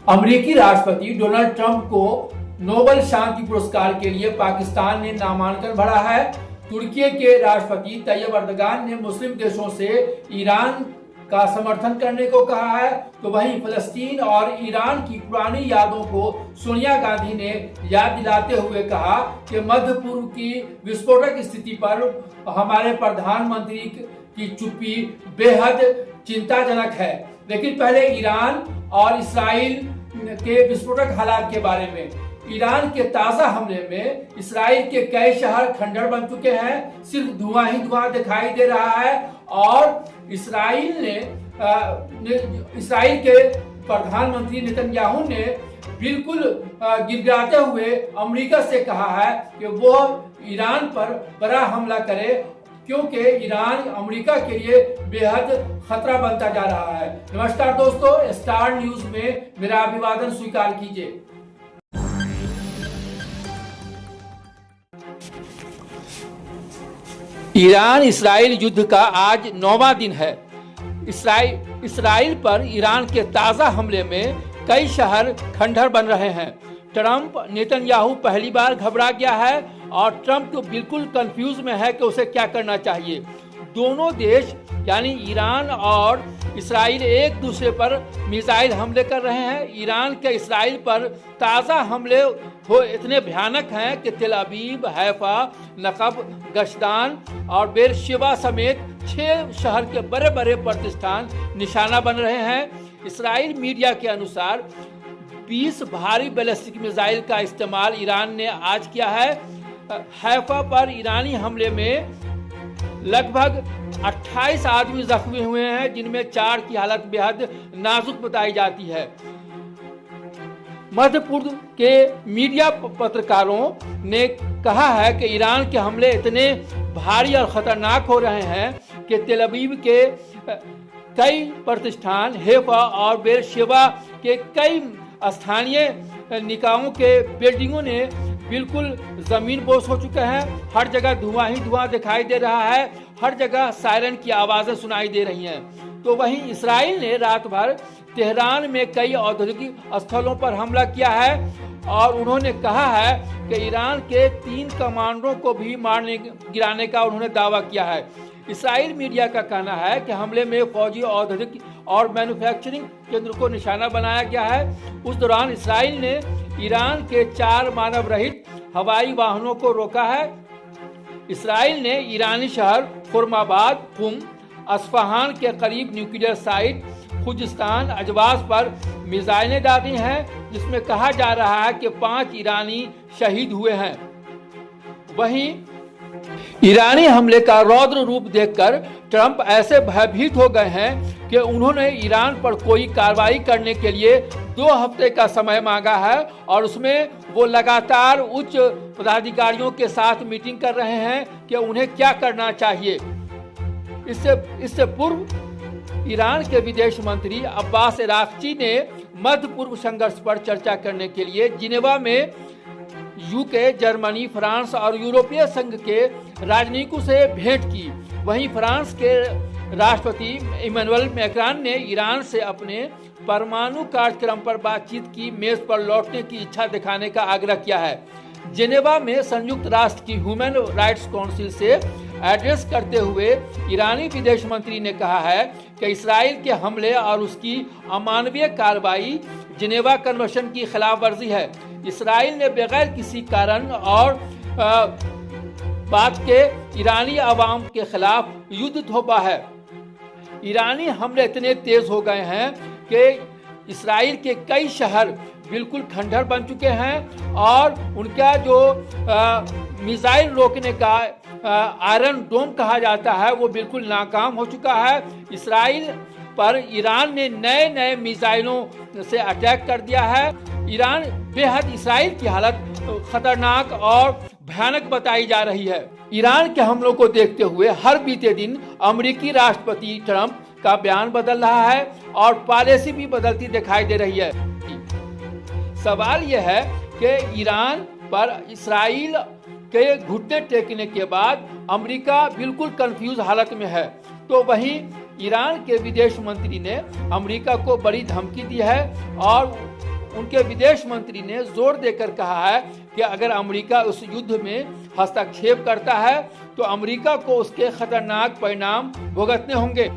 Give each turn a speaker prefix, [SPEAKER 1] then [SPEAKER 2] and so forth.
[SPEAKER 1] अमेरिकी राष्ट्रपति Donald Trump को नोबेल शांति पुरस्कार के लिए पाकिस्तान ने नामांकन भरा है। तुर्की के राष्ट्रपति तैयब अर्दगान ने मुस्लिम देशों से ईरान का समर्थन करने को कहा है, तो वहीं फलस्तीन और ईरान की पुरानी यादों को सोनिया गांधी ने याद दिलाते हुए कहा कि मध्य पूर्व की विस्फोटक स्थिति पर हमारे प्रधानमंत्री की चुप्पी बेहद चिंताजनक है। लेकिन पहले ईरान और इस्राइल के विस्फोटक हालात के बारे में। ईरान के ताजा हमले में इस्राइल के कई शहर खंडहर बन चुके हैं, सिर्फ धुआं ही धुआं दिखाई दे रहा है। और इस्राइल के प्रधानमंत्री नेतन्याहू ने बिल्कुल गिड़गिड़ाते हुए अमेरिका से कहा है कि वो ईरान पर बड़ा हमला करे, क्योंकि ईरान अमेरिका के लिए बेहद खतरा बनता जा रहा है। नमस्कार दोस्तों, स्टार न्यूज में मेरा अभिवादन स्वीकार कीजिए। ईरान इसराइल युद्ध का आज 9वां दिन है। इसराइल पर ईरान के ताजा हमले में कई शहर खंडहर बन रहे हैं। ट्रंप नेतन्याहू पहली बार घबरा गया है और ट्रंप तो बिल्कुल कंफ्यूज में है कि उसे क्या करना चाहिए। दोनों देश यानी ईरान और इसराइल एक दूसरे पर मिसाइल हमले कर रहे हैं। ईरान के इसराइल पर ताज़ा हमले इतने भयानक हैं कि तेल अवीव, हैफा, नकब, गशदान और बेरशेबा समेत 6 शहर के बड़े बड़े प्रतिष्ठान निशाना बन रहे हैं। इसराइल मीडिया के अनुसार 20 भारी बैलिस्टिक मिसाइल का इस्तेमाल ईरान ने आज किया है। हैफा पर ईरानी हमले में लगभग 28 आदमी जख्मी हुए हैं, जिनमें 4 की हालत बेहद नाजुक बताई जाती है। मध्य पूर्व के मीडिया पत्रकारों ने कहा है कि ईरान के हमले इतने भारी और खतरनाक हो रहे हैं कि तेल अवीव के कई प्रतिष्ठान, हैफा और बेरशेबा के कई स्थानीय निकायों के बिल्डिंगों ने बिल्कुल जमीन बोस हो चुके हैं। हर जगह धुआं ही धुआं दिखाई दे रहा है, हर जगह सायरन की आवाजें सुनाई दे रही हैं। तो वहीं इसराइल ने रात भर तेहरान में कई औद्योगिक स्थलों पर हमला किया है और उन्होंने कहा है कि ईरान के 3 कमांडरों को भी गिराने का उन्होंने दावा किया है। इसराइल मीडिया का कहना है कि हमले में फौजी, औद्योगिक और मैन्युफैक्चरिंग केंद्र को निशाना बनाया गया है। उस दौरान इसराइल ने ईरान के 4 मानव रहित हवाई वाहनों को रोका है। इसराइल ने ईरानी शहर खुर्माबाद, कुम, अस्फहान के करीब न्यूक्लियर साइट खुजिस्तान, अजवास पर मिसाइलें दागी हैं, जिसमें कहा जा रहा है कि 5 ईरानी शहीद हुए हैं। वहीं ईरानी हमले का रौद्र रूप देखकर ट्रंप ऐसे भयभीत हो गए हैं कि उन्होंने ईरान पर कोई कार्रवाई करने के लिए 2 हफ्ते का समय मांगा है और उसमें वो लगातार उच्च पदाधिकारियों के साथ मीटिंग कर रहे हैं कि उन्हें क्या करना चाहिए। इससे पूर्व ईरान के विदेश मंत्री अब्बास अराक्ची ने मध्य पूर्व संघर्ष पर चर्चा करने के लिए जिनेवा में यूके, जर्मनी, फ्रांस और यूरोपीय संघ के राजनयिकों से भेंट की। वहीं फ्रांस के राष्ट्रपति इमैनुअल मैक्रॉन ने ईरान से अपने परमाणु कार्यक्रम पर बातचीत की मेज पर लौटने की इच्छा दिखाने का आग्रह किया है। जिनेवा में संयुक्त राष्ट्र की ह्यूमन राइट्स काउंसिल से एड्रेस करते हुए ईरानी विदेश मंत्री ने कहा है कि इसराइल के हमले और उसकी अमानवीय कार्रवाई जिनेवा कन्वेंशन की खिलाफ वर्जी है। इसराइल ने बगैर किसी कारण और बात के ईरानी आवाम के खिलाफ युद्ध थोपा है। ईरानी हमले इतने तेज हो गए हैं कि इसराइल के कई शहर बिल्कुल खंडहर बन चुके हैं और उनका जो मिसाइल रोकने का आयरन डोम कहा जाता है वो बिल्कुल नाकाम हो चुका है। इसराइल पर ईरान ने नए मिसाइलों से अटैक कर दिया है। ईरान बेहद इसराइल की हालत खतरनाक और भयानक बताई जा रही है। ईरान के हमलों को देखते हुए हर बीते दिन अमेरिकी राष्ट्रपति ट्रंप का बयान बदल रहा है और पॉलिसी भी बदलती दिखाई दे रही है। सवाल यह है कि ईरान पर इसराइल के घुटने टेकने के बाद अमेरिका बिल्कुल कंफ्यूज हालत में है। तो वहीं ईरान के विदेश मंत्री ने अमेरिका को बड़ी धमकी दी है और उनके विदेश मंत्री ने जोर देकर कहा है कि अगर अमेरिका उस युद्ध में हस्तक्षेप करता है तो अमेरिका को उसके खतरनाक परिणाम भुगतने होंगे।